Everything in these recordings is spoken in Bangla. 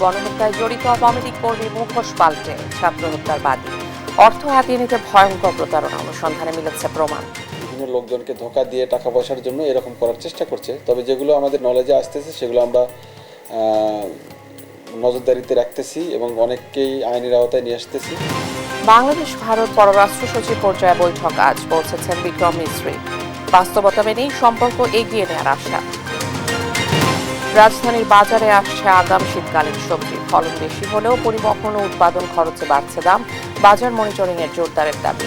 গণহত্যায় জড়িত আওয়ামী লীগ কর্মী মুখোশ পাল্টে ছাত্র হত্যার বাদী। অর্থ হাতিয়ে নিতে ভয়ঙ্কর প্রতারণা, অনুসন্ধানে মিলেছে প্রমাণ। বিভিন্ন লোকজনকে ধোঁকা দিয়ে টাকা পয়সার জন্য এরকম করার চেষ্টা করছে, তবে যেগুলো আমাদের নলেজে আসতেছে সেগুলো আমরা নজরদারিতে রাখতেছি এবং অনেককেই আইনের আওতায় নিয়ে আসতেছি। বাংলাদেশ ভারত পররাষ্ট্র সচিব পর্যায়ে বৈঠক আজ, পৌঁছেছেন বিক্রম মিস্ত্রি। বাস্তবতা মেনেই সম্পর্ক এগিয়ে নেওয়ার আশা। রাজধানীর বাজারে আসছে আগাম শীতকালীন সবজি। ফলন বেশি হলেও পরিবহন ও উৎপাদন খরচে বাড়ছে দাম। বাজার মনিটরিং এর জোরদারের দাবি।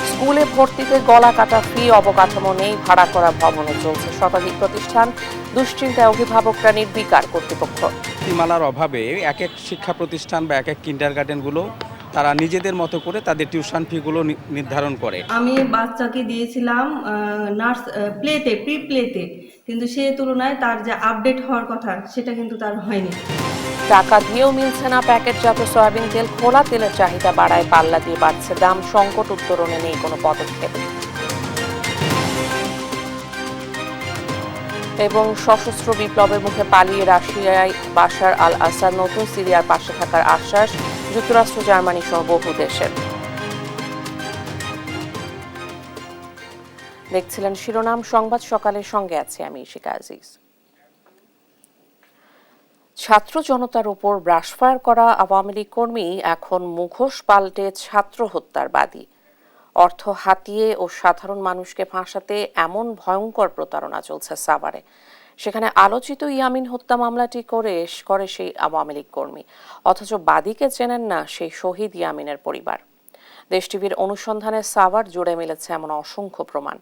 স্কুলে ভর্তিতে গলা কাটা ফি, অবকাঠামো নেই, ভাড়া করা ভবনে চলছে শতাধিক প্রতিষ্ঠান। দুশ্চিন্তায় অভিভাবকরা নির্বিকার, কর্তৃপক্ষ। নীতিমালার অভাবে এক এক শিক্ষা প্রতিষ্ঠান বা এক এক কিন্ডারগার্টেনগুলো তারা নিজেদের মতো করে তাদের টিউশন ফিগুলো নির্ধারণ করে। আমি বাচ্চাকে দিয়েছিলাম নার্স প্লেতে, প্রি প্লেতে, কিন্তু সে তুলনায় তার যে আপডেট হওয়ার কথা সেটা কিন্তু তার হয়নি। টাকা দিয়েও মিলছে না প্যাকেটজাত সয়াবিন তেল। খোলা তেলের চাহিদা বাড়ায় পাল্লা দিয়ে বাড়ছে দাম। সংকট উত্তরণে নেই কোনো পদক্ষেপ। এবং সশস্ত্র বিপ্লবের মুখে পালিয়ে রাশিয়ায় বাশার আল আসাদ, নতুন সিরিয়ার পাশে থাকার আশ্বাস যুক্তরাষ্ট্র, জার্মানি সহ বহু দেশের। দেখছিলেন শিরোনাম সংবাদ সকালের, সঙ্গে আছে আমি ইশিকা আজিজ। ছাত্র জনতার উপর ব্রাশফায়ার করা আওয়ামী লীগ কর্মী এখন মুখোশ পাল্টে ছাত্র হত্যার বাদী। অর্থ হাতিয়ে ও সাধারণ মানুষকে ফাঁসাতে এমন ভয়ঙ্কর প্রতারণা চলছে সাভারে। সেখানে আলোচিত ইয়ামিন হত্যা মামলাটি করে সেই আওয়ামী লীগ কর্মী, অথচ বাদীকে চেনেন না সেই শহীদ ইয়ামিনের পরিবার। দেশ টিভির অনুসন্ধানে সাভার জুড়ে মিলেছে এমন অসংখ্য প্রমাণ।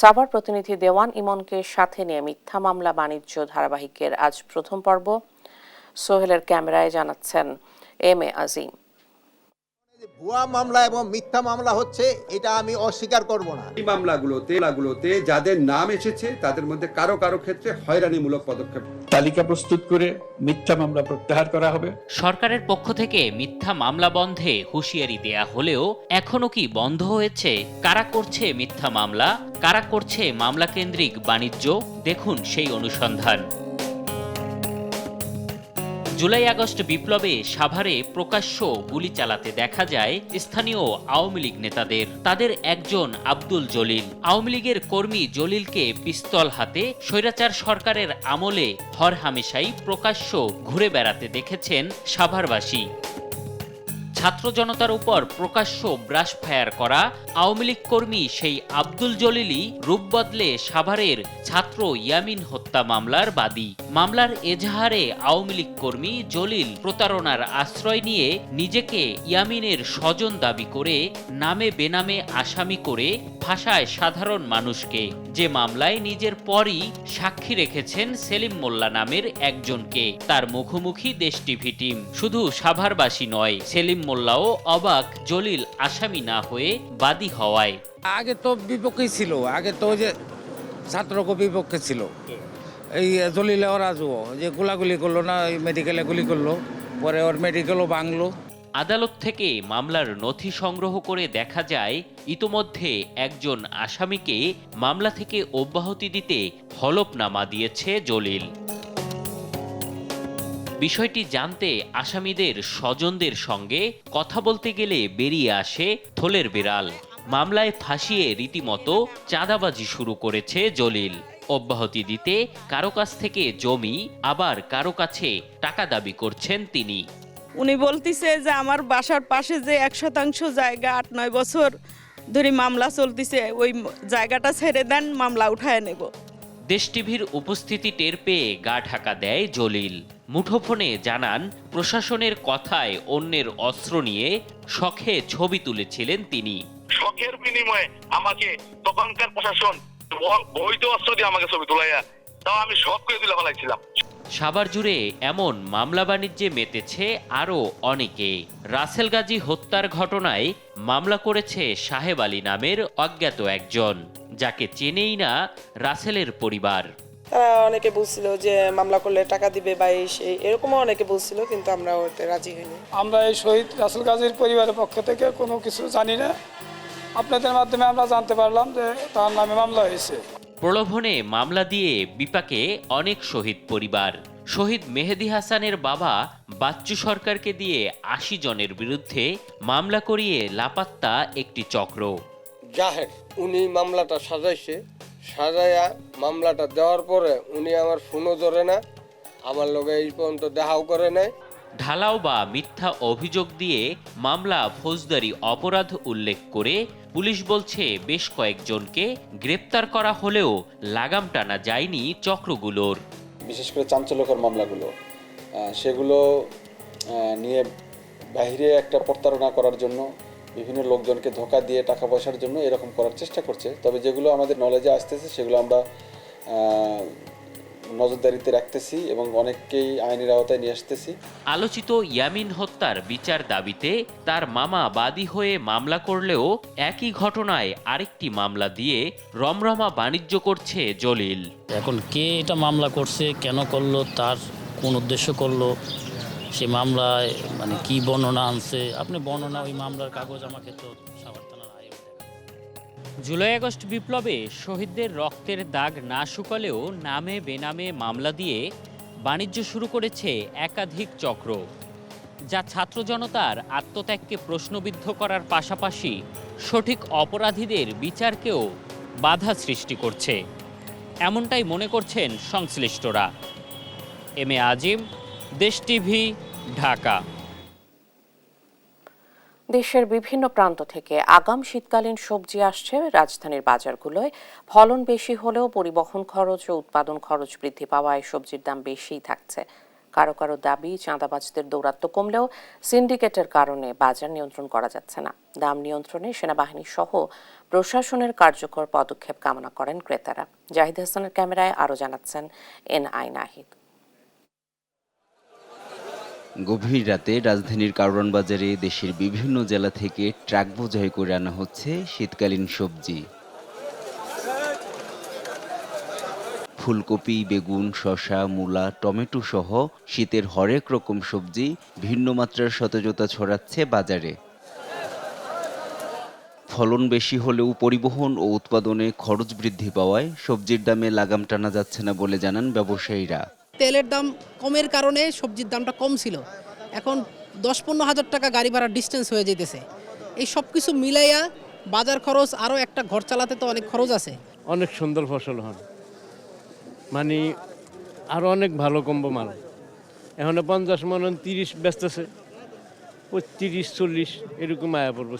সাভার প্রতিনিধি দেওয়ান ইমনকে সাথে নিয়ে মিথ্যা মামলা বাণিজ্য ধারাবাহিকের আজ প্রথম পর্ব। সোহেলের ক্যামেরায় জানাচ্ছেন এম এ আজিম। ভুয়া মামলা এবং মিথ্যা মামলা হচ্ছে, এটা আমি অস্বীকার করব না। এই মামলাগুলোতে যাদের নাম এসেছে তাদের মধ্যে কারো কারো ক্ষেত্রে হয়রানিমূলক পদক্ষেপ। তালিকা প্রস্তুত করে মিথ্যা মামলা প্রত্যাহার করা হবে। সরকারের পক্ষ থেকে মিথ্যা মামলা বন্ধে হুঁশিয়ারি দেয়া হলেও এখনো কি বন্ধ হয়েছে? কারা করছে মিথ্যা মামলা, কারা করছে মামলা কেন্দ্রিক বাণিজ্য? দেখুন সেই অনুসন্ধান। জুলাই আগস্ট বিপ্লবে সাভারে প্রকাশ্য গুলি চালাতে দেখা যায় স্থানীয় আওয়ামী লীগ নেতাদের। তাদের একজন আব্দুল জলিল। আওয়ামী লীগের কর্মী জলিলকে পিস্তল হাতে স্বৈরাচার সরকারের আমলে হরহামেশাই প্রকাশ্য ঘুরে বেড়াতে দেখেছেন সাভারবাসী। ছাত্র জনতার উপর প্রকাশ্য ব্রাশ ফায়ার করা আওয়ামী লীগ কর্মী সেই আব্দুল জলিলই রূপ বদলে সাভারের ছাত্র ইয়ামিন হত্যা মামলার বাদী। মামলার এজাহারে আওয়ামী লীগ কর্মী জলিল প্রতারণার আশ্রয় নিয়ে নিজেকে ইয়ামিনের স্বজন দাবি করে নামে বেনামে আসামি করে ফাঁসায় সাধারণ মানুষকে। যে মামলায় নিজের পরই সাক্ষী রেখেছেন সেলিম মোল্লা নামের একজনকে। তার মুখোমুখি দেশ টিভি টিম। শুধু সাভারবাসী নয়, সেলিম মোল্লাও অবাক জলিল আসামি না হয়ে বাদী হওয়ায়। আগে তো বিপক্ষেই ছিল, আগে তো যে ছাত্রকে বিপক্ষে ছিল এই জলিল রাজুও, যে গোলাগুলি করলো না, মেডিকেলে গুলি করলো, পরে ওর মেডিকেলও ভাঙলো। আদালত থেকে মামলার নথি সংগ্রহ করে দেখা যায় ইতোমধ্যে একজন আসামিকে মামলা থেকে অব্যাহতি দিতে হলফনামা দিয়েছে জলিল। বিষয়টি জানতে আসামিদের স্বজনদের সঙ্গে কথা বলতে গেলে বেরিয়ে আসে থলের বিড়াল। মামলায় ফাঁসিয়ে রীতিমতো চাঁদাবাজি শুরু করেছে জলিল। অব্যাহতি দিতে কারো কাছ থেকে জমি, আবার কারো কাছে টাকা দাবি করছেন তিনি। উনি বলতেছে যে আমার বাসার পাশে যে 1% জায়গা 8-9 বছর ধরে মামলা চলতেছে, ওই জায়গাটা ছেড়ে দেন, মামলা উঠায় নেব। দেশ টিভির উপস্থিতি টের পেয়ে গা ঢাকা দেয় জলিল। মুঠোফোনে জানান প্রশাসনের কথায় অন্যের অস্ত্র নিয়ে শখে ছবি তুলেছিলেন তিনি। শখের বিনিময়ে আমাকে তখনকার প্রশাসন বৈধ অস্ত্র দিয়ে আমাকে ছবি তোলাইয়া, তাও আমি শখ করে তুলে ফেলাইছিলাম। সাভার জুড়ে এমন মামলা বাণিজ্যে মেতেছে আরও অনেকে। রাসেল গাজী হত্যার ঘটনায় মামলা করেছে সাহেব আলী নামের অজ্ঞাত একজন, যাকে চেনেই না রাসেলের পরিবার। অনেকে বলছিল যে মামলা করলে টাকা দিবে বা এরকমও অনেকে বলছিল, কিন্তু আমরা ওতে রাজি হইনি। আমরা এই শহীদ রাসেল গাজীর পরিবারের পক্ষ থেকে কোনো কিছু জানি না, আপনাদের মাধ্যমে আমরা জানতে পারলাম যে তার নামে মামলা হয়েছে। প্রলোভনে মামলা দিয়ে বিপাকে অনেক শহীদ পরিবার। শহীদ মেহেদী হাসানের বাবা বাচ্চু সরকারকে দিয়ে ৮০ জনের বিরুদ্ধে মামলা করিয়ে লাপাত্তা একটি চক্র। জাহের উনি মামলাটা সাজাইয়া মামলাটা দেওয়ার পরে উনি আমার ফোনও ধরে না, আমার লগে এই পর্যন্ত দেখাও করে নাই। ঢালাও বা মিথ্যা অভিযোগ দিয়ে মামলা ফৌজদারি অপরাধ উল্লেখ করে পুলিশ বলছে বেশ কয়েকজনকে গ্রেপ্তার করা হলেও লাগাম টানা যায়নি চক্রগুলোর। বিশেষ করে চাঞ্চল্যকর মামলাগুলো সেগুলো নিয়ে বাইরে একটা প্রতারণা করার জন্য, বিভিন্ন লোকজনকে ধোঁকা দিয়ে টাকা পয়সার জন্য এরকম করার চেষ্টা করছে। তবে যেগুলো আমাদের নলেজে আসতেছে সেগুলো আমরা নজরদারিতে রাখতেছি এবং অনেককেই আইনের আওতায় নিয়ে আসতেছি। আলোচিত ইয়ামিন হত্যার বিচার দাবিতে তার মামা বাদী হয়ে মামলা করলেও একই ঘটনায় আরেকটি মামলা দিয়ে রমরমা বাণিজ্য করছে জলিল। এখন কে এটা মামলা করছে, কেন করলো, তার কোন উদ্দেশ্য করলো, সে মামলায় মানে কি বর্ণনা আনছে, আপনি বর্ণনা ওই মামলার কাগজ আমাকে তো সাভার থানার আইও দেখা। জুলাই আগস্ট বিপ্লবে শহীদদের রক্তের দাগ না শুকালেও নামে বেনামে মামলা দিয়ে বাণিজ্য শুরু করেছে একাধিক চক্র, যা ছাত্র জনতার আত্মত্যাগকে প্রশ্নবিদ্ধ করার পাশাপাশি সঠিক অপরাধীদের বিচারকেও বাধা সৃষ্টি করছে, এমনটাই মনে করছেন সংশ্লিষ্টরা। এম এ আজিম, দেশ টিভি, ঢাকা। দেশের বিভিন্ন প্রান্ত থেকে আগাম শীতকালীন সবজি আসছে রাজধানীর বাজারগুলোয়। ফলন বেশি হলেও পরিবহন খরচ ও উৎপাদন খরচ বৃদ্ধি পাওয়ায় সবজির দাম বেশিই থাকছে। কারো কারো দাবি, চাঁদাবাজদের দৌরাত্ম্য কমলেও সিন্ডিকেটের কারণে বাজার নিয়ন্ত্রণ করা যাচ্ছে না। দাম নিয়ন্ত্রণে সেনাবাহিনী সহ প্রশাসনের কার্যকর পদক্ষেপ কামনা করেন ক্রেতারা। জাহিদ হাসানের ক্যামেরায় আরও জানাচ্ছেন NI নাহিদ। গভীর রাতে রাজধানীর কারওয়ান বাজারে দেশের বিভিন্ন জেলা থেকে ট্রাক বোঝাই করে আনা হচ্ছে শীতকালীন সবজি। ফুলকপি, বেগুন, শসা, মূলা, টমেটো সহ শীতের হরেক রকম সবজি ভিন্ন মাত্রার সতেজতা ছড়াচ্ছে বাজারে। ফলন বেশি হলেও পরিবহন ও উৎপাদনে খরচ বৃদ্ধি পাওয়ায় সবজির দামে লাগাম টানা যাচ্ছে না বলে জানান ব্যবসায়ীরা। তেলের দাম কমের কারণে সবজির দামটা কম ছিল, এখন 10-15 হাজার টাকা গাড়ি ভাড়ার ডিস্টেন্স হয়ে যেতেছে। এই সব কিছু মিলাইয়া বাজার খরচ, আরও একটা ঘর চালাতে তো অনেক খরচ আছে। অনেক সুন্দর ফসল হন, মানে আরও অনেক ভালো কমবো মাল। এখন 50 মন 30 বেচতেছে, 35-40 এরকম আয়া পড়বো।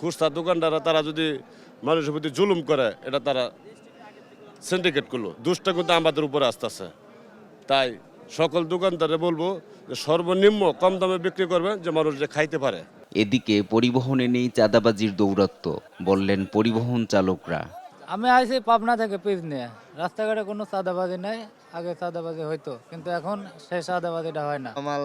খুচরা দোকানদাররা তারা যদি মানুষের প্রতি জুলুম করে, এটা তারা সিন্ডিকেট করলো, দোষটা কিন্তু আমাদের উপরে আসতেছে। তাই সকল দোকানদারে বলবো যে সর্বনিম্ন কম দামে বিক্রি করবেন, যে মানুষ যে খাইতে পারে। এদিকে পরিবহনে নেই চাঁদাবাজির দৌরাত্ম্য, বললেন পরিবহন চালকরা। আমি আইছি পাবনা থেকে পিস নিয়ে, রাস্তাঘাটে কোনো চাঁদাবাজি নাই। আগে চাঁদাবাজি হইতো, কিন্তু এখন সেই চাঁদাবাজিটা হয় না। মাল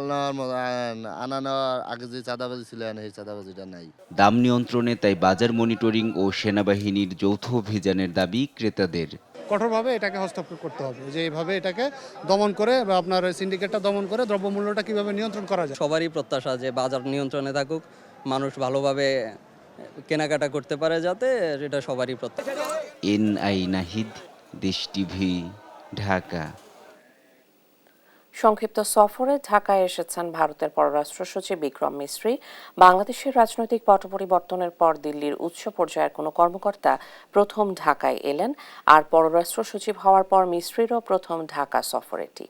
আনা নেওয়ার আগে যে চাঁদাবাজি ছিল, সেই চাঁদাবাজিটা নাই। দাম নিয়ন্ত্রণে তাই বাজার মনিটরিং ও সেনাবাহিনীর যৌথ অভিযানের দাবি ক্রেতাদের। কঠোরভাবে এটাকে হস্তক্ষেপ করতে হবে, যে এইভাবে এটাকে দমন করে বা আপনার সিন্ডিকেটটা দমন করে দ্রব্যমূল্যটা কিভাবে নিয়ন্ত্রণ করা যায়। সবারই প্রত্যাশা যে বাজার নিয়ন্ত্রণে থাকুক, মানুষ ভালোভাবে কেনাকাটা করতে পারে, যাতে এটা সবারই প্রত্যাশা। NI নাহিদ, দেশ টিভি, ঢাকা। সংক্ষিপ্ত সফরে ঢাকায় এসেছেন ভারতের পররাষ্ট্র সচিব বিক্রম মিশ্রি। বাংলাদেশের রাজনৈতিক পট পরিবর্তনের পর দিল্লির উচ্চ পর্যায়ের কোনো কর্মকর্তা প্রথম ঢাকায় এলেন, আর পররাষ্ট্র সচিব হওয়ার পর মিশ্রিরও প্রথম ঢাকা সফর এটি।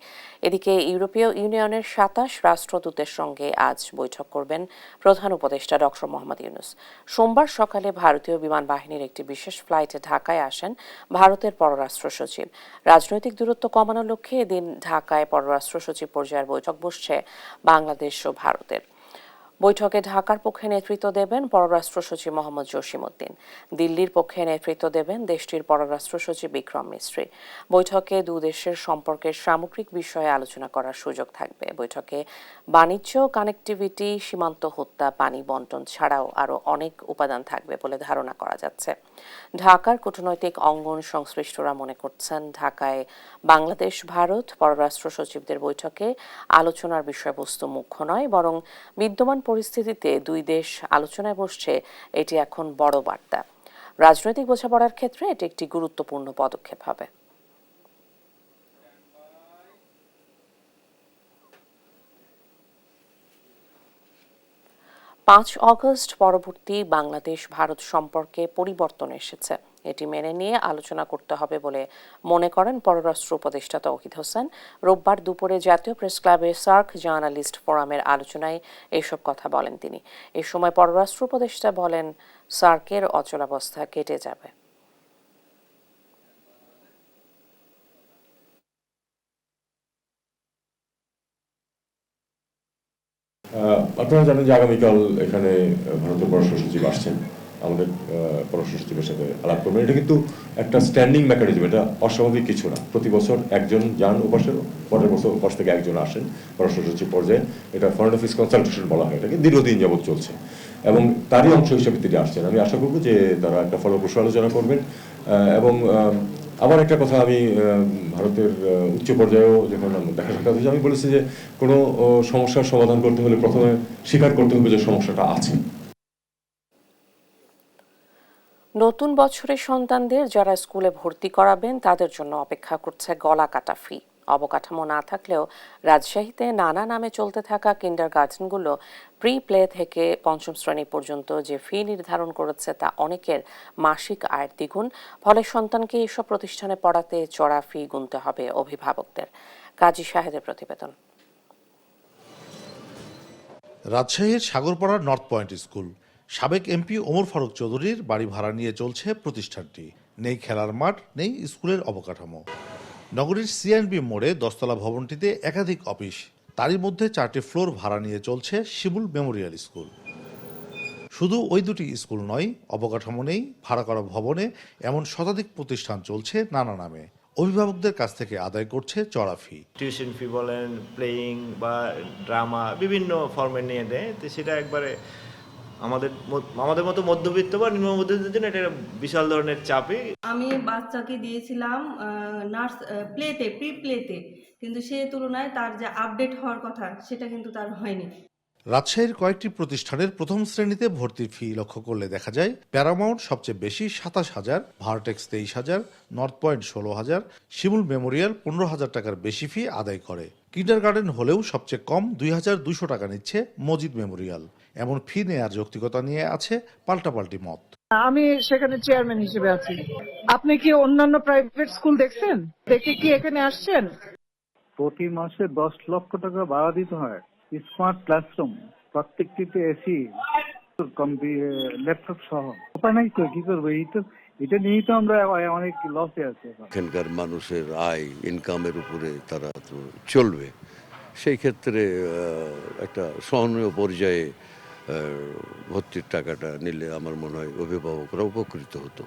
এদিকে ইউরোপীয় ইউনিয়নের 27 রাষ্ট্রদূতের সঙ্গে আজ বৈঠক করবেন প্রধান উপদেষ্টা ডক্টর মোহাম্মদ ইউনূস। সোমবার সকালে ভারতীয় বিমান বাহিনীর একটি বিশেষ ফ্লাইটে ঢাকায় আসেন ভারতের পররাষ্ট্র সচিব। রাজনৈতিক দূরত্ব কমানোর লক্ষ্যে এদিন ঢাকায় পররাষ্ট্র সচিব পর্যায়ের বৈঠক বসছে বাংলাদেশ ও ভারতের। বৈঠকে ঢাকার পক্ষে নেতৃত্ব দেবেন পররাষ্ট্র সচিব মোহাম্মদ জসিমউদ্দিন, দিল্লির পক্ষে নেতৃত্ব দেবেন দেশটির পররাষ্ট্র সচিব বিক্রম মিশ্রি। বৈঠকে দুই দেশের সম্পর্কের সামগ্রিক বিষয়ে আলোচনা করার সুযোগ থাকবে। বৈঠকে বাণিজ্য, কানেক্টিভিটি, সীমান্ত হত্যা, পানি বন্টন ছাড়াও আরও অনেক উপাদান থাকবে বলে ধারণা করা যাচ্ছে। ঢাকার কূটনৈতিক অঙ্গন সংশ্লিষ্টরা মনে করছেন, ঢাকায় বাংলাদেশ ভারত পররাষ্ট্র সচিবদের বৈঠকে আলোচনার বিষয়বস্তু মুখ্য নয়, বরং বিদ্যমান পরিস্থিতিতে দুই দেশ আলোচনায় বসছে, এটি এখন বড় বার্তা। রাজনৈতিক বোঝাপড়ার ক্ষেত্রে এটি একটি গুরুত্বপূর্ণ পদক্ষেপ হবে। 5 অগস্ট পরবর্তী বাংলাদেশ ভারত সম্পর্কে পরিবর্তন এসেছে, এটি মেনে নিয়ে আলোচনা করতে হবে বলে মনে করেন পররাষ্ট্র উপদেষ্টা তৌহিদ হোসেন। রোববার দুপুরে জাতীয় প্রেস ক্লাবে সার্ক জার্নালিস্ট ফোরামের আলোচনায় এসব কথা বলেন তিনি। এ সময় পররাষ্ট্র উপদেষ্টা বলেন, সার্কের অচলাবস্থা কেটে যাবে। আপনারা জানেন যে আগামীকাল এখানে ভারতের পররাষ্ট্র সচিব আসছেন, আমাদের পররাষ্ট্র সচিবের সাথে আলাপ করবেন। এটা কিন্তু একটা স্ট্যান্ডিং মেকানিজম, এটা অস্বাভাবিক কিছু না। প্রতি বছর একজন যান ওপাশে, পরের বছর ওপাশ থেকে একজন আসেন পররাষ্ট্র সচিব পর্যায়ে। এটা ফরেন অফিস কনসালটেশন বলা হয় এটাকে, দীর্ঘদিন যাবৎ চলছে এবং তারই অংশ হিসেবে তিনি আসছেন। আমি আশা করব যে তারা একটা ফলপ্রসূ আলোচনা করবেন। এবং আবার একটা কথা, আমি ভারতের উচ্চ পর্যায়েও যখন দেখা সাক্ষাৎ হয়েছে আমি বলেছি যে কোনো সমস্যার সমাধান করতে হলে প্রথমে স্বীকার করতে হবে যে সমস্যাটা আছে। নতুন বছরের সন্তানদের যারা স্কুলে ভর্তি করাবেন তাদের জন্য অপেক্ষা করছে গলা কাটা ফি। অবকাঠামো না থাকলেও রাজশাহীতে নানা নামে চলতে থাকা কিন্ডারগার্টেনগুলো প্রি প্লে থেকে পঞ্চম শ্রেণী পর্যন্ত যে ফি নির্ধারণ করেছে তা অনেকের মাসিক আয়ের দ্বিগুণ। ফলে সন্তানকে এসব প্রতিষ্ঠানে পড়াতে চড়া ফি গুনতে হবে অভিভাবকদের। কাজী শাহেদের প্রতিবেদন। রাজশাহীর সাগরপাড়ার নর্থ পয়েন্ট স্কুল, সাবেক এমপি ওমর ফারুক চৌধুরীর বাড়ি ভাড়া নিয়ে চলছে প্রতিষ্ঠানটি। নেই খেলার মাঠ, নেই স্কুলের অবকাঠামো। নগরীর সিএনবি মোড়ে 10তলা ভবনটিতে একাধিক অফিস, তারই মধ্যে 4টি ফ্লোর ভাড়া নিয়ে চলছে শিমুল মেমোরিয়াল স্কুল। শুধু ওই দুটি স্কুল নয়, অবকাঠামো নেই, ভাড়া করা ভবনে এমন শতাধিক প্রতিষ্ঠান চলছে নানা নামে। অভিভাবকদের কাছ থেকে আদায় করছে চড়া ফি। টিউশন ফি বলেন, প্লেয়িং বা ড্রামা বিভিন্ন ফর্মে নিয়ে দেয়, তো সেটা একবারে আমাদের মতো মধ্যবিত্ত বা নিম্ন মধ্যবিত্তের জন্য এটা বিশাল ধরনের চাপে। আমি বাচ্চাকে দিয়েছিলাম নার্স প্লেতে, প্রি প্লেতে, কিন্তু সে তুলনায় তার যে আপডেট হওয়ার কথা সেটা কিন্তু তার হয়নি। রাজশাহীর কয়েকটি প্রতিষ্ঠানের প্রথম শ্রেণীতে ভর্তির ফি লক্ষ্য করলে দেখা যায় প্যারামাউন্ট সবচেয়ে বেশি 27,000, ভার্টেক্স 23,000, নর্থ পয়েন্ট 16,000, শিমুল মেমোরিয়াল 15,000 টাকার বেশি ফি আদায় করে। কিন্ডারগার্টেন হলেও সবচেয়ে কম 2,200 টাকা নিচ্ছে মজিদ মেমোরিয়াল। এমন ফি নেয়ার যৌক্তিকতা নিয়ে আছে পাল্টাপাল্টি মত। আমি সেখানে চেয়ারম্যান হিসেবে আছি। আপনি কি অন্যান্য প্রাইভেট স্কুল দেখছেন? দেখে কি এখানে আসছেন? প্রতি মাসে 10 লক্ষ টাকা ভাড়া দিতে হয়। স্মার্ট ক্লাসরুম, প্রত্যেকটিতে এসি, ল্যাপটপ সহ। উপায় নাই তো, কি করবো? এটা নিয়েই তো আমরা অনেক লসে আছি। এখানকার মানুষের আয় ইনকামের উপরে তারা তো চলবে, সেই ক্ষেত্রে একটা সহনীয় পর্যায়ে ভর্তির টাকাটা নিলে আমার মনে হয় অভিভাবকরা উপকৃত হতো।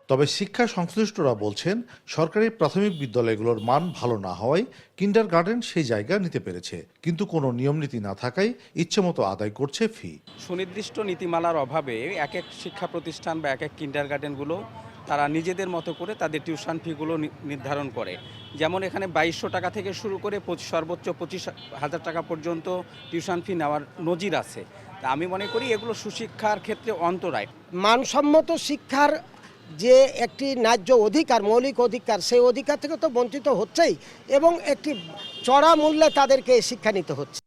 তবে শিক্ষা সংশ্লিষ্টরা বলছেন সরকারি প্রাথমিক বিদ্যালয়গুলোর মান ভালো না হওয়ায় কিন্ডারগার্টেন সেই জায়গা নিতে পেরেছে, কিন্তু কোনো নিয়মনীতি না থাকায় ইচ্ছেমতো আদায় করছে ফি। সুনির্দিষ্ট নীতিমালার অভাবে এক এক শিক্ষা প্রতিষ্ঠান বা এক এক কিন্ডারগার্টেনগুলো তারা নিজেদের মতো করে তাদের টিউশন ফিগুলো নির্ধারণ করে। যেমন এখানে 2200 টাকা থেকে শুরু করে সর্বোচ্চ 25,000 টাকা পর্যন্ত টিউশন ফি নেওয়ার নজির আছে। তা আমি মনে করি এগুলো সুশিক্ষার ক্ষেত্রে অন্তরায়। মানসম্মত শিক্ষার যে একটি ন্যায্য অধিকার, মৌলিক অধিকার, সেই অধিকার থেকে তো বঞ্চিত হচ্ছেই এবং একটি চড়া মূল্যে তাদেরকে শিক্ষা নিতে হচ্ছে।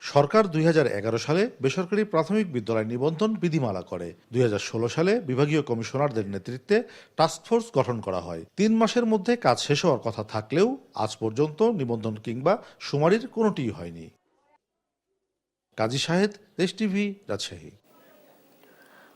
সরকার 2011 সালে বেসরকারি প্রাথমিক বিদ্যালয় নিবন্ধন বিধিমালা করে। 2016 সালে বিভাগীয় কমিশনারদের নেতৃত্বে টাস্কফোর্স গঠন করা হয়। 3 মাসের মধ্যে কাজ শেষ হওয়ার কথা থাকলেও আজ পর্যন্ত নিবন্ধন কিংবা শুমারির কোনোটিই হয়নি। কাজী শাহেদ, দেশ টিভি, রাজশাহী।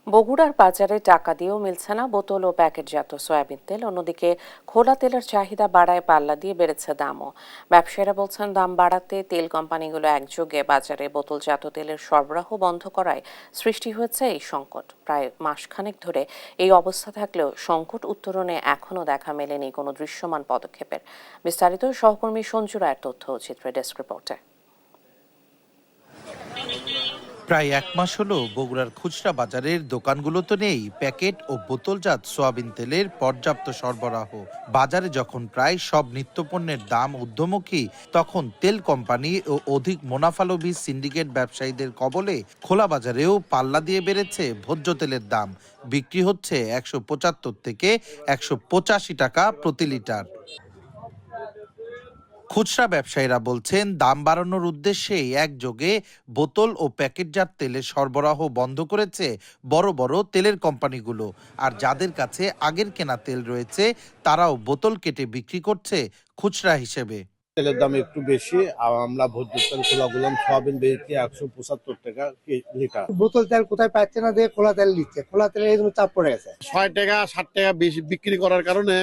বগুড়ার বাজারে টাকা দিয়েও মিলছে না বোতল ও প্যাকেটজাত সয়াবিন তেল। অন্যদিকে খোলা তেলের চাহিদা বাড়ায় পাল্লা দিয়ে বেড়েছে দামও। ব্যবসায়ীরা বলছেন দাম বাড়াতে তেল কোম্পানিগুলো একযোগে বাজারে বোতলজাত তেলের সরবরাহ বন্ধ করায় সৃষ্টি হয়েছে এই সংকট। প্রায় মাসখানেক ধরে এই অবস্থা থাকলেও সংকট উত্তরণে এখনও দেখা মেলেনি কোনো দৃশ্যমান পদক্ষেপের। বিস্তারিত সহকর্মী সঞ্জু রায়ের তথ্য চিত্রে ডেস্ক রিপোর্টে। প্রায় 1 মাস হলো বগুড়ার খুচরা বাজারের দোকানগুলোতে নেই প্যাকেট ও বোতলজাত সয়াবিন তেলের পর্যাপ্ত সরবরাহ। বাজারে যখন প্রায় সব নিত্যপণ্যের দাম ঊর্ধ্বমুখী, তখন তেল কোম্পানি ও অধিক মুনাফালোভী সিন্ডিকেট ব্যবসায়ীদের কবলে খোলা বাজারেও পাল্লা দিয়ে বেড়েছে ভোজ্য তেলের দাম। বিক্রি হচ্ছে 175 থেকে 185 টাকা প্রতি লিটার। খুচরা ব্যবসায়ীরা বলছেন দাম বাড়ানোর উদ্দেশ্যে একযোগে বোতল ও প্যাকেটজাত তেলের সরবরাহ বন্ধ করেছে বড় বড় তেলের কোম্পানিগুলো, আর যাদের কাছে আগের কেনা তেল রয়েছে তারাও বোতল কেটে বিক্রি করছে খুচরা হিসেবে। তেলের দাম একটু বেশি, আর আমরা ভোজ্য তেল খোলা গুলাম সয়াবিন বেশি 175 টাকা লিটার। বোতল তেল কোথায় পাচ্ছে না, দিয়ে খোলা তেল নিচ্ছে, খোলা তেলের এই জন্য চাপ পড়ে গেছে। 6 টাকা 7 টাকা বেশি বিক্রি করার কারণে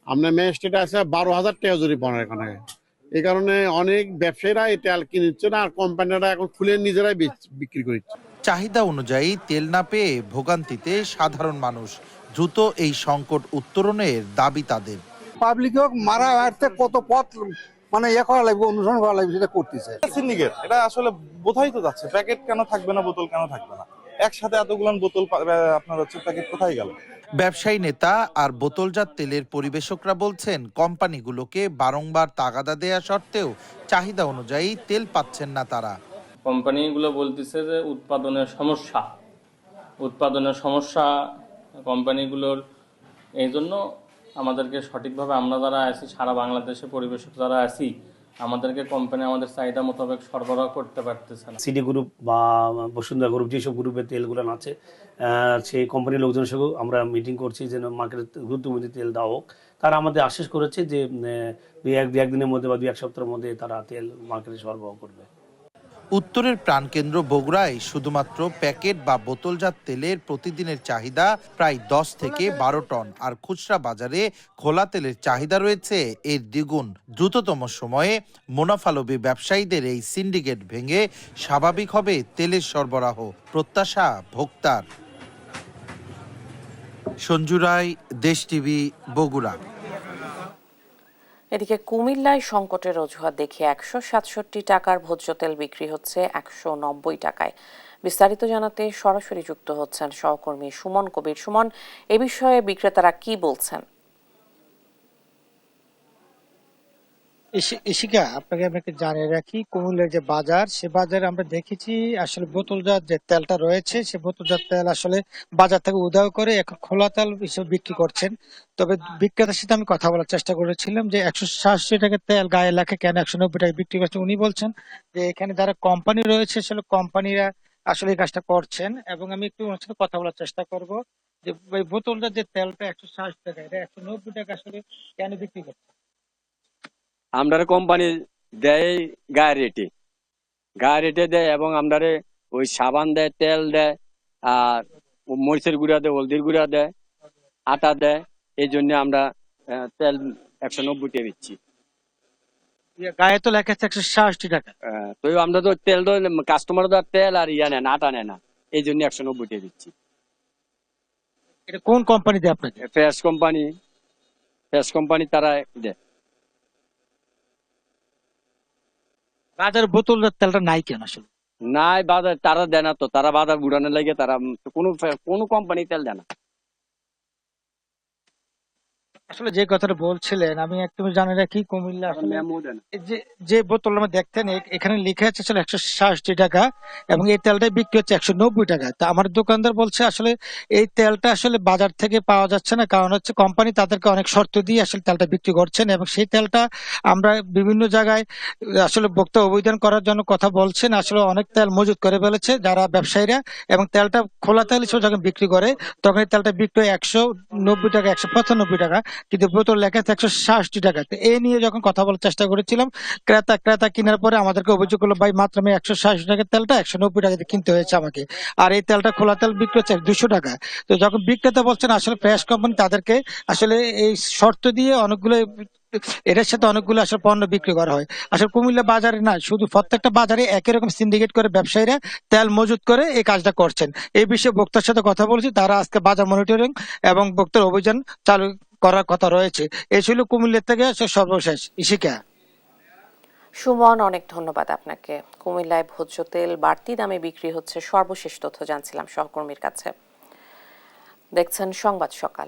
আপনার ম্যাজিস্ট্রেট আছে 12,000 টাকা জরিমানা এখানে। এই কারণে অনেক ব্যবসায়ীরা এই তেল কিনছে না, আর কোম্পানিরা এখন খুলে নিজেরাই বিক্রি করছে। চাহিদা অনুযায়ী তেল না পেয়ে ভোগান্তিতে সাধারণ মানুষ। দ্রুত এই সংকট উত্তরণের দাবি তাদের। পাবলিক মারা হাঁটতে কত পথ মানে করা লাগবে, অনুসরণ করা লাগবে, সেটা করতেছে সিন্ডিকেট। এটা আসলে বোঝাই তো যাচ্ছে, প্যাকেট কেন থাকবে না, বোতল কেন থাকবে না, একসাথে এতগুলো বোতল আপনার হচ্ছে প্যাকেট কোথায় গেল? ব্যবসায়ী নেতা আর বোতলজাত তেলের পরিবেশকরা বলছেন কোম্পানিগুলোকে বারংবার তাগাদা দেয়া সত্ত্বেও চাহিদা অনুযায়ী তেল পাচ্ছেন না তারা। কোম্পানিগুলো বলতেছে যে উৎপাদনের সমস্যা কোম্পানিগুলোর, এই জন্য আমাদেরকে সঠিকভাবে আমরা যারা আছি সারা বাংলাদেশে পরিবেশক যারা আছি আমাদেরকে কোম্পানি আমাদের চাহিদা মোতাবেক সরবরাহ করতে পারতেছে না। সিডি গ্রুপ বা বসুন্ধরা গ্রুপ যেসব গ্রুপের তেলগুলো আছে সেই কোম্পানির লোকজনের সঙ্গে আমরা মিটিং করছি যেন মার্কেটে গুরুত্বপূর্ণ তেল দেওয়া হোক। তারা আমাদের আশ্বাস করেছে যে একদিনের মধ্যে বা 2-1 সপ্তাহের মধ্যে তারা তেল মার্কেটে সরবরাহ করবে। উত্তরের প্রাণকেন্দ্র বগুড়ায় শুধুমাত্র প্যাকেট বা বোতলজাত তেলের প্রতিদিনের চাহিদা প্রায় 10 থেকে 12 টন, আর খুচরা বাজারে খোলা তেলের চাহিদা রয়েছে এর দ্বিগুণ। দ্রুততম সময়ে মুনাফালোভী ব্যবসায়ীদের এই সিন্ডিকেট ভেঙে স্বাভাবিক হবে তেলের সরবরাহ, প্রত্যাশা ভোক্তার। সঞ্জু রায়, দেশ টিভি, বগুড়া। এদিকে কুমিল্লায় সংকটের অজুহাত দেখিয়ে 167 টাকার ভোজ্য তেল বিক্রি হচ্ছে 190 টাকায়। বিস্তারিত জানাতে সরাসরি যুক্ত হচ্ছেন সহকর্মী সুমন কবির। সুমন, এ বিষয়ে বিক্রেতারা কি বলছেন? ইশিকা, আপনাকে জানিয়ে রাখি, কুমিল্লার যে বাজার, সে বাজারে আমরা দেখেছি আসলে বোতলজাত যে তেলটা রয়েছে, সে বোতলজাত তেল আসলে বাজার থেকে উধাও করে এখন খোলা তেল হিসেবে বিক্রি করছেন। তবে বিক্রেতার সাথে আমি কথা বলার চেষ্টা করেছিলাম যে 167 টাকা তেল গায়ে লেখা কেন 190 টাকা বিক্রি করছেন। উনি বলছেন যে এখানে যারা কোম্পানি রয়েছে আসলে কোম্পানিরা আসলে এই কাজটা করছেন, এবং আমি একটু ওনার সাথে কথা বলার চেষ্টা করব যে বোতলজাত যে তেলটা 160 টাকা, এটা 190 টাকা আসলে কেন বিক্রি করছে। আমরা কোম্পানি দেয় গায়ে রেটে দেয়, এবং আমরা ওই সাবান দেয়, তেল দেয়, আর মরিচের গুঁড়া দেয়, হলদির গুঁড়া দেয়, আটা দেয়। এই জন্য আমরা তেল 190 টাকা দিচ্ছি। গায়ে তো লেখা আছে 160 টাকা। তো আমরা তো তেল তো কাস্টমার তো তেল আর নেয় না, আটা নেয় না, এই জন্য 190 টাকা দিচ্ছি। এটা কোন কোম্পানি দেয় আপনাকে? ফ্রেশ কোম্পানি তারা দেয়। বাজার বোতলজাত তেলটা নাই কেন আসলে? নাই, বাজার তারা দেয় না, তো তারা বাজার বুড়ানোর লাগে তারা কোনো কোম্পানি তেল দেয় না। আসলে যে কথাটা বলছিলেন আমি একদম জানি রাখি, কুমিল্লা আসলে যে বোতল আমরা দেখতেন এখানে লিখে আছে আসলে 160 টাকা, এবং এই তেলটা বিক্রি হচ্ছে 190 টাকা। তা আমার দোকানদার বলছে আসলে এই তেলটা আসলে বাজার থেকে পাওয়া যাচ্ছে না, কারণ হচ্ছে কোম্পানি তাদেরকে অনেক শর্ত দিয়ে আসলে তেলটা বিক্রি করছেন, এবং সেই তেলটা আমরা বিভিন্ন জায়গায় আসলে ভোক্তা অভিযান করার জন্য কথা বলছেন। আসলে অনেক তেল মজুত করে ফেলেছে যারা ব্যবসায়ীরা, এবং তেলটা খোলা তেল হিসেবে যখন বিক্রি করে তখন এই তেলটা বিক্রি হয় 190 টাকা, 195 টাকা, কিন্তু বোতল লেখা আছে 160 টাকা। এই নিয়ে যখন কথা বলার চেষ্টা করেছিলাম, ক্রেতা কেনার পরে আমাদেরকে অভিযোগ করলো, ভাই মাত্র আমি 160 টাকার তেলটা 190 টাকা দিয়ে কিনতে হয়েছে আমাকে, আর এই তেলটা খোলা তেল বিক্রি হচ্ছে 200 টাকা। তো যখন বিক্রেতা বলছেন আসলে ফ্রেশ কোম্পানি তাদেরকে আসলে এই শর্ত দিয়ে অনেকগুলো এটার সাথে অনেকগুলো আসলে পণ্য বিক্রি করা হয়। আসলে কুমিল্লা বাজারে না, শুধু প্রত্যেকটা বাজারে একই রকম সিন্ডিকেট করে ব্যবসায়ীরা তেল মজুত করে এই কাজটা করছেন। এই বিষয়ে ভোক্তার সাথে কথা বলছি, তারা আজকে বাজার মনিটরিং এবং ভোক্তার অভিযান চালু করার কথা রয়েছে। এই ছিল কুমিল্লা থেকে সর্বশেষ। ইশিকা। সুমন, অনেক ধন্যবাদ আপনাকে। কুমিল্লায় ভোজ্য তেল বাড়তি দামে বিক্রি হচ্ছে, সর্বশেষ তথ্য জানছিলাম সহকর্মীর কাছে। দেখছেন সংবাদ সকাল।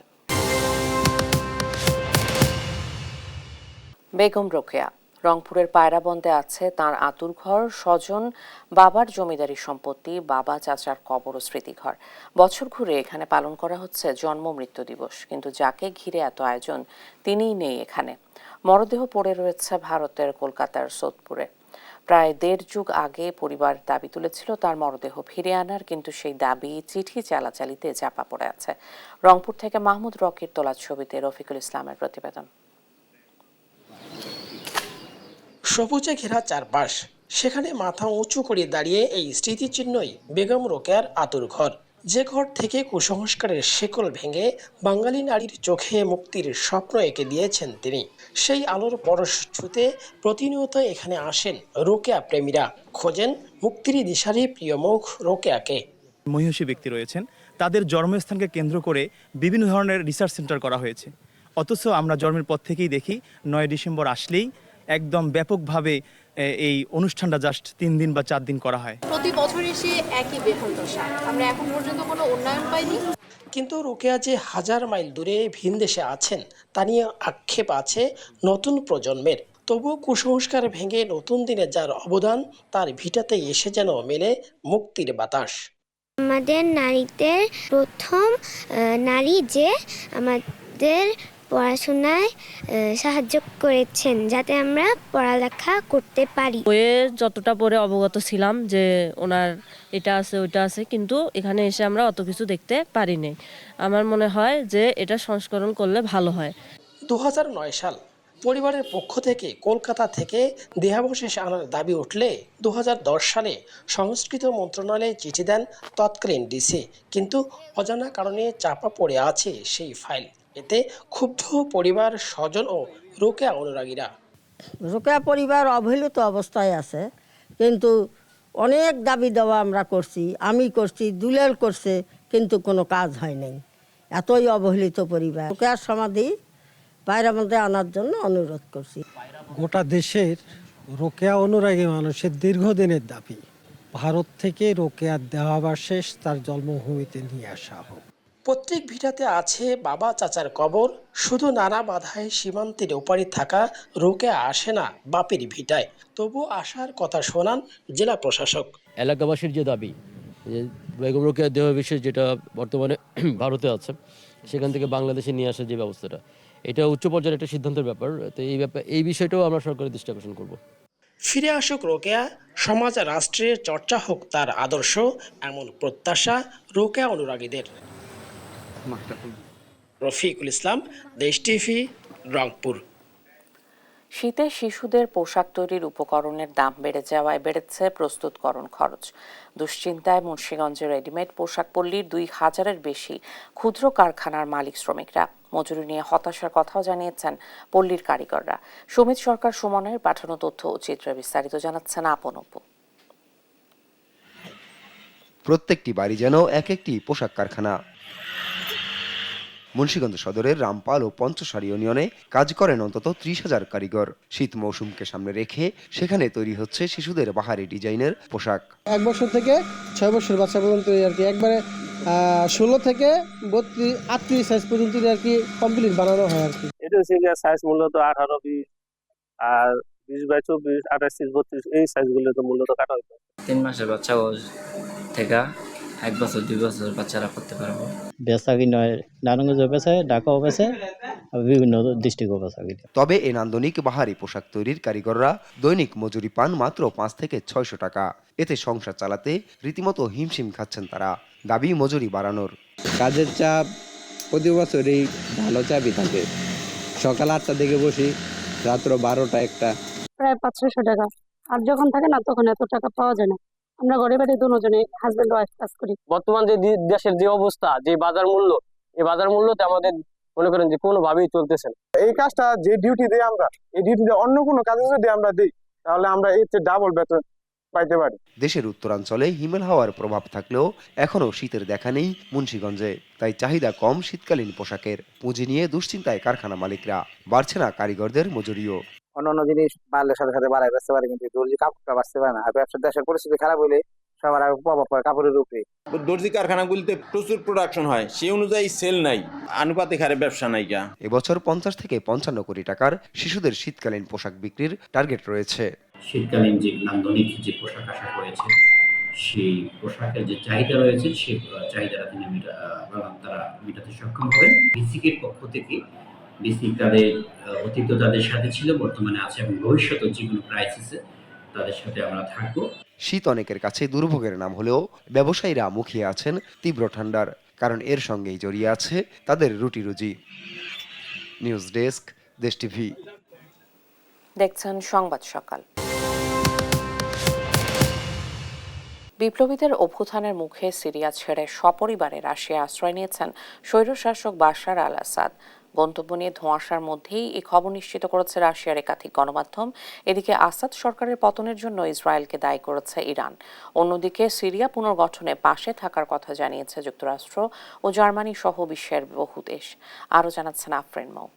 বেগম রোকেয়া, রংপুরের পায়রাবন্দে আছে তার আতুর ঘর, স্বজন, বাবার জমিদারি সম্পত্তি, বাবা চাচার কবর ও স্মৃতিঘর। বছর ঘুরে এখানে পালন করা হচ্ছে জন্ম মৃত্যু দিবস, কিন্তু যাকে ঘিরে এত আয়োজন তিনিই নেই এখানে। মরদেহ পড়ে রয়েছে ভারতের কলকাতার সোদপুরে। প্রায় 1.5 যুগ আগে পরিবার দাবি তুলেছিল তার মরদেহ ফিরে আনার, কিন্তু সেই দাবি চিঠি চালাচালিতে চাপা পড়ে আছে। রংপুর থেকে মাহমুদ রকির তোলা ছবিতে রফিকুল ইসলামের প্রতিবেদন। সবুজে ঘেরা চারপাশ, সেখানে মাথা উঁচু করে দাঁড়িয়ে এই স্মৃতিচিহ্নই বেগম রোকেয়ার আতুর ঘর, যে ঘর থেকে কুসংস্কারের শেকল ভেঙে বাঙালি নারীর চোখে মুক্তির স্বপ্ন এঁকে দিয়েছেন তিনি। সেই আলোর পরশ ছুঁতে প্রতিনিয়ত এখানে আসেন রোকেয়া প্রেমীরা, খোঁজেন মুক্তির দিশারি প্রিয় মুখ রোকেয়াকে। মহিষী ব্যক্তি রয়েছেন, তাদের জন্মস্থানকে কেন্দ্র করে বিভিন্ন ধরনের রিসার্চ সেন্টার করা হয়েছে, অথচ আমরা জন্মের পর থেকেই দেখি 9 ডিসেম্বর আসলেই একদম ব্যাপকভাবে এই অনুষ্ঠানটা জাস্ট 3 দিন বা 4 দিন করা হয়। প্রতি বছর এসে একই বেতন দশা, আমরা এখন পর্যন্ত কোনো উন্নয়ন পাইনি। কিন্তু রোকেয়া যে হাজার মাইল দূরে ভিন দেশে আছেন তা নিয়ে আক্ষেপ আছে নতুন প্রজন্মের। তবু কুসংস্কার ভেঙে নতুন দিনে যার অবদান, তার ভিটাতেই এসে যেন মেলে মুক্তির বাতাস। আমাদের নারীদের প্রথম নারী যে আমাদের পড়াশোনায় সাহায্য করেছেন, যাতে আমরা পড়ালেখা করতে পারি। বইয়ে যতটা পড়ে অবগত ছিলাম যে ওনার এটা আছে ওইটা আছে, কিন্তু এখানে এসে আমরা অত কিছু দেখতে পারিনি। আমার মনে হয় যে এটা সংস্করণ করলে ভালো হয়। 2009 সাল পরিবারের পক্ষ থেকে কলকাতা থেকে দেহাবশেষ আনার দাবি উঠলে 2010 সালে সংস্কৃতি মন্ত্রণালয়ে চিঠি দেন তৎকালীন ডিসি, কিন্তু অজানা কারণে চাপা পড়ে আছে সেই ফাইল। এতে ক্ষুব্ধ পরিবার, স্বজন ও রোকেয়া অনুরাগীরা। রোকেয়া পরিবার অবহেলিত অবস্থায় আছে, কিন্তু অনেক দাবি দেওয়া আমরা করছি, আমি করছি, দুলাল করছে, কিন্তু কোনো কাজ হয় নাই। এতই অবহেলিত পরিবার। রোকেয়ার সমাধি বাইরের মধ্যে আনার জন্য অনুরোধ করছি। গোটা দেশের রোকেয়া অনুরাগী মানুষের দীর্ঘদিনের দাবি, ভারত থেকে রোকেয়ার দেহাবশেষ তার জন্মভূমিতে নিয়ে আসা হোক। প্রত্যেক ভিটাতে আছে বাবা চাচার কবর, শুধু নানা বাধায় সীমান্তের ওপারে থাকা রোকেয়া আসে না বাপের ভিটায়। তবু আসার কথা শোনান জেলা প্রশাসক। এলাকাবাসীর যে দাবি, যে বেগম রোকেয়ার দেহাবশেষ যেটা বর্তমানে ভারতে আছে, সেখান থেকে বাংলাদেশে নিয়ে আসার যে ব্যবস্থাটা, এটা উচ্চ পর্যায়ের একটা সিদ্ধান্তের ব্যাপার। তো এই বিষয়টাও আমরা সরকারের দৃষ্টি আকর্ষণ করব। ফিরে আসুক রোকেয়া, সমাজ রাষ্ট্রে চর্চা হোক তার আদর্শ, এমন প্রত্যাশা রোকেয়া অনুরাগীদের। রফিকুল ইসলাম, দেশ টিভি, রংপুর। শীতে শিশুদের পোশাক তৈরির উপকরণের দাম বেড়ে যাওয়ায় বেড়েছে প্রস্তুতকরণ খরচ। দুশ্চিন্তায় মুন্সিগঞ্জের রেডিমেড পোশাক পল্লীর 2000-এর বেশি ক্ষুদ্র কারখানার মালিক শ্রমিকরা। মজুরি নিয়ে হতাশার কথাও জানিয়েছেন পল্লীর কারিগররা। সুমিত সরকার সুমনের পাঠানো তথ্য ও চিত্রে বিস্তারিত জানাচ্ছেন আপন অপু। প্রত্যেকটি বাড়ি যেন এক একটি পোশাক কারখানা। মুন্সিগঞ্জ সদরের রামপাল ও পঞ্চসারি ইউনিয়নে কাজ করেন অন্তত 30,000 কারিগর। শীত মৌসুমকে সামনে রেখে সেখানে তৈরি হচ্ছে শিশুদের বাহারি ডিজাইনের পোশাক। 1 বছর থেকে 6 বছর বাচ্চা পর্যন্ত আর কি, একবারে 16 থেকে 38 সাইজ পর্যন্ত আর কি কমপ্লিট বানানো হয় আর কি। এটা হচ্ছে সাইজ মূলত 18, 20 আর 20/24, 28, 32 এই সাইজগুলো তো মূলত কাটা হতো। 3 মাসের বাচ্চা থেকে 1 বছর 2 বছর বাচ্চারা করতে পারবো। বেচা কিনা নারায়ণগঞ্জ বেচা, ঢাকাও বেচা, বিভিন্ন ডিস্ট্রিক্টও বেচা কিনা। তবে এই নান্দনিক বাহারি পোশাক তৈরির কারিগররা দৈনিক মজুরি পান মাত্র 5 থেকে 600 টাকা। এতে সংসার চালাতে রীতিমতো হিমশিম খাচ্ছেন তারা। দাবি মজুরি বাড়ানোর। কাজের চাপ প্রতি বছরই ভালো চাপই থাকে। সকাল 8টা থেকে বসি, রাত্র 12টা 1টা, প্রায় 500-600 টাকা। আর যখন থাকে না তখন এত টাকা পাওয়া যায় না। আমরা ঘরে বাড়ি দুজনে হাজবেন্ড ওয়াইফ কাজ করি। বর্তমান যে দেশের যে অবস্থা, যে বাজার মূল্য, এই বাজার মূল্যতে আমাদের মনে করেন যে কোনোভাবেই চলতেছে না। এই কাজটা যে ডিউটি দিই আমরা, এই ডিউটিতে অন্য কোনো কাজে যদি আমরা দিই, তাহলে আমরা এর চেয়ে ডাবল বেতন পাইতে পারি। দেশের উত্তরাঞ্চলে হিমেল হাওয়ার প্রভাব থাকলেও এখনও শীতের দেখা নেই মুন্সিগঞ্জে। তাই চাহিদা কম শীতকালীন পোশাকের। পুঁজি নিয়ে দুশ্চিন্তায় কারখানা মালিকরা। বাড়ছে না কারিগরদের মজুরিও। অন্যান্য জিনিস বাড়লে সাথে সাথে বাড়াই বেচতে পারে, কিন্তু দর্জি কাপড়টা বাঁচতে পারে না। আর ব্যবসার দেশের পরিস্থিতি খারাপ হলে সবার আগে প্রভাব পড়ে কাপড়ের উপরে। দর্জি কারখানাগুলিতে প্রচুর প্রোডাকশন হয়, সেই অনুযায়ী সেল নাই, আনুপাতিক হারে ব্যবসা নাই। এবছর 50 থেকে 55 কোটি টাকার শিশুদের শীতকালীন পোশাক বিক্রির টার্গেট রয়েছে। শীতকালীন যে নান্দনিক যে পোশাক আশাক রয়েছে, সেই পোশাকের যে চাহিদা রয়েছে, সেই চাহিদাটা তারা মেটাতে সক্ষম হবেন। বিসিকের পক্ষ থেকে বিসিক তাদের অতীত তাদের সাথে ছিল, বর্তমানে আছে এবং ভবিষ্যতে যে কোনো ক্রাইসিসে তাদের সাথে আমরা থাকবো। শীত অনেকের কাছে দুর্ভোগের নাম হলেও ব্যবসায়ীরা মুখিয়ে আছেন তীব্র ঠান্ডার, কারণ এর সঙ্গেই জড়িয়ে আছে তাদের রুটি রুজি। নিউজ ডেস্ক, দেশ টিভি। দেখছেন সংবাদ সকাল। বিপ্লবীদের অভ্যুত্থানের মুখে সিরিয়া ছেড়ে সপরিবারে রাশিয়া আশ্রয় নিয়েছেন স্বৈরশাসক বাশার আল আসাদ। গন্তব্য নিয়ে ধোঁয়াশার মধ্যেই এই খবর নিশ্চিত করেছে রাশিয়ার একাধিক গণমাধ্যম। এদিকে আসাদ সরকারের পতনের জন্য ইসরায়েলকে দায়ী করেছে ইরান। অন্যদিকে সিরিয়া পুনর্গঠনে পাশে থাকার কথা জানিয়েছে যুক্তরাষ্ট্র ও জার্মানি সহ বিশ্বের বহু দেশ। আরও জানাচ্ছেন আফরিন মৌ।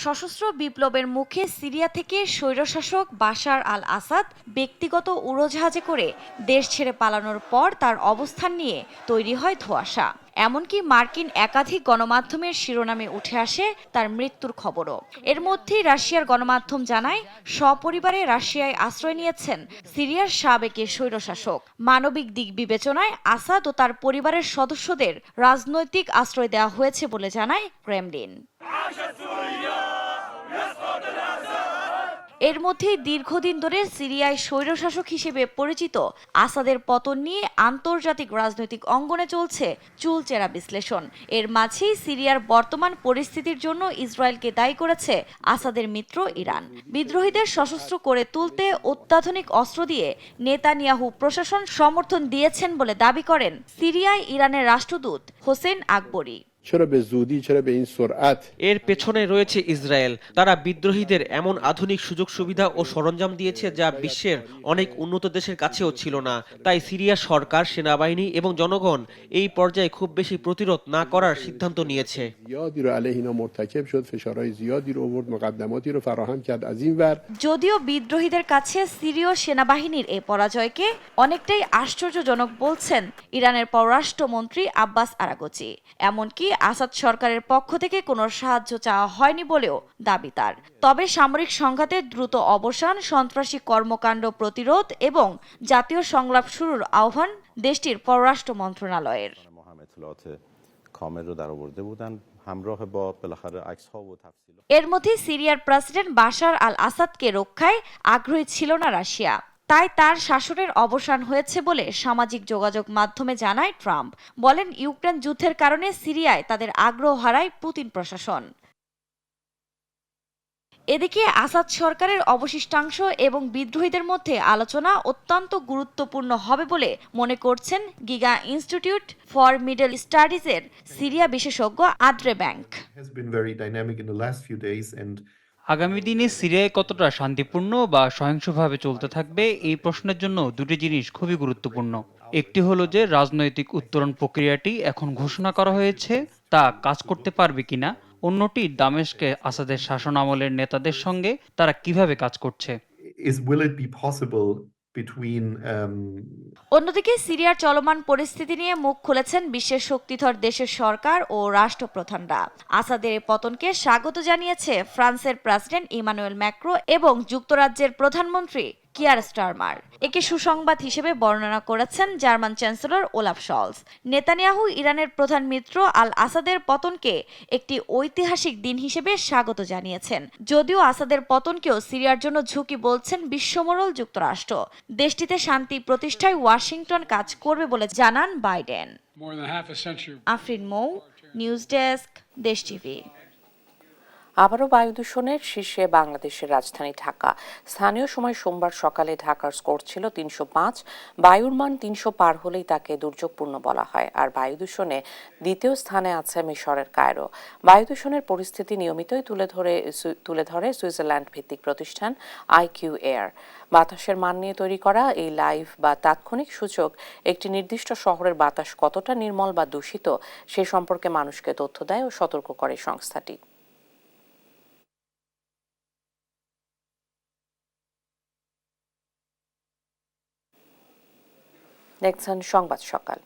সশস্ত্র বিপ্লবের মুখে সিরিয়া থেকে স্বৈরশাসক বাশার আল আসাদ ব্যক্তিগত উড়োজাহাজে করে দেশ ছেড়ে পালানোর পর তার অবস্থান নিয়ে তৈরি হয় ধোঁয়াশা। এমনকি মার্কিন একাধিক গণমাধ্যমের শিরোনামে উঠে আসে তার মৃত্যুর খবরও। এর মধ্যেই রাশিয়ার গণমাধ্যম জানায় সপরিবারে রাশিয়ায় আশ্রয় নিয়েছেন সিরিয়ার সাবেক স্বৈরশাসক। মানবিক দিক বিবেচনায় আসাদ ও তার পরিবারের সদস্যদের রাজনৈতিক আশ্রয় দেওয়া হয়েছে বলে জানায় ক্রেমলিন। এর মধ্যেই দীর্ঘদিন ধরে সিরিয়ায় স্বৈরশাসক হিসেবে পরিচিত আসাদের পতন নিয়ে আন্তর্জাতিক রাজনৈতিক অঙ্গনে চলছে চুলচেরা বিশ্লেষণ। এর মাঝেই সিরিয়ার বর্তমান পরিস্থিতির জন্য ইসরায়েলকে দায়ী করেছে আসাদের মিত্র ইরান। বিদ্রোহীদের সশস্ত্র করে তুলতে অত্যাধুনিক অস্ত্র দিয়ে নেতানিয়াহু প্রশাসন সমর্থন দিয়েছেন বলে দাবি করেন সিরিয়ায় ইরানের রাষ্ট্রদূত হোসেন আকবরী। এর পেছনে রয়েছে ইসরায়েল। তারা বিদ্রোহীদের এমন আধুনিক সুযোগ সুবিধা ও সরঞ্জাম দিয়েছে যা বিশ্বের অনেক উন্নত দেশের কাছেও ছিল না। তাই সিরিয়া সরকার, সেনাবাহিনী এবং জনগণ এই পর্যায়ে খুব বেশি প্রতিরোধ না করার সিদ্ধান্ত নিয়েছে। যদিও বিদ্রোহীদের কাছে সিরীয় সেনাবাহিনীর এই পরাজয়কে অনেকটাই আশ্চর্যজনক বলছেন ইরানের পররাষ্ট্রমন্ত্রী আব্বাস আরাগচি। এমনকি আসাদ সরকারের পক্ষ থেকে কোনো সাহায্য চাওয়া হয়নি বলেও দাবি তার। তবে সামরিক সংঘাতের দ্রুত অবসান, সন্ত্রাসী কর্মকাণ্ড প্রতিরোধ এবং জাতীয় সংলাপ শুরুর আহ্বান দেশটির পররাষ্ট্র মন্ত্রণালয়ের। এর মধ্যে সিরিয়ার প্রেসিডেন্ট বাশার আল আসাদকে রক্ষায় আগ্রহী ছিল না রাশিয়া। তাই তার শাসনের অবসান হয়েছে বলে সামাজিক যোগাযোগ মাধ্যমে জানায় ট্রাম্প। বলেন, ইউক্রেন যুদ্ধের কারণে সিরিয়ায় তাদের আগ্রহ হারায় পুতিন প্রশাসন। এদিকে আসাদ সরকারের অবশিষ্টাংশ এবং বিদ্রোহীদের মধ্যে আলোচনা অত্যন্ত গুরুত্বপূর্ণ হবে বলে মনে করছেন গিগা ইনস্টিটিউট ফর মিডল স্টাডিজের সিরিয়া বিশেষজ্ঞ আদ্রে ব্যাংক। আগামী দিনে সিরিয়ায় কতটা শান্তিপূর্ণ বা সহিংসভাবে চলতে থাকবে এই প্রশ্নের জন্য দুটি জিনিস খুবই গুরুত্বপূর্ণ। একটি হলো যে রাজনৈতিক উত্তরণ প্রক্রিয়াটি এখন ঘোষণা করা হয়েছে তা কাজ করতে পারবে কিনা, অন্যটি দামেস্কে আসাদের শাসন আমলের নেতাদের সঙ্গে তারা কিভাবে কাজ করছে। অন্যদিকে সিরিয়ার চলমান পরিস্থিতি নিয়ে মুখ খুলেছেন বিশ্বের শক্তিধর দেশের সরকার ও রাষ্ট্রপ্রধানরা। আসাদের পতনকে স্বাগত জানিয়েছে ফ্রান্সের প্রেসিডেন্ট ইমানুয়েল ম্যাক্রো এবং যুক্তরাজ্যের প্রধানমন্ত্রী কিয়ার স্টারমার। একে সুসংবাদ হিসেবে বর্ণনা করেছেন German chancellor Olaf shawls. Netanyahu ইরানের প্রধান মিত্র আল আসাদের পতনকে একটি ঐতিহাসিক দিন হিসেবে স্বাগত জানিয়েছেন। যদিও আসাদের পতনকেও সিরিয়ার জন্য ঝুঁকি বলছেন বিশ্বমোড়ল যুক্তরাষ্ট্র। দেশটিতে শান্তি প্রতিষ্ঠায় ওয়াশিংটন কাজ করবে বলে জানান বাইডেন। আফরিন মৌ, নিউজ ডেস্ক, দেশ টিভি। আবারও বায়ু দূষণের শীর্ষে বাংলাদেশের রাজধানী ঢাকা। স্থানীয় সময় সোমবার সকালে ঢাকার স্কোর ছিল 305। বায়ুর মান 300 পার হলেই তাকে দুর্যোগপূর্ণ বলা হয়। আর বায়ু দূষণে দ্বিতীয় স্থানে আছে মিশরের কায়রো। বায়ু দূষণের পরিস্থিতি নিয়মিতই তুলে ধরে সুইজারল্যান্ড ভিত্তিক প্রতিষ্ঠান IQ Air। বাতাসের মান নিয়ে তৈরি করা এই লাইভ বা তাৎক্ষণিক সূচক একটি নির্দিষ্ট শহরের বাতাস কতটা নির্মল বা দূষিত সে সম্পর্কে মানুষকে তথ্য দেয় ও সতর্ক করে সংস্থাটি। দেখছেন সংবাদ সকাল।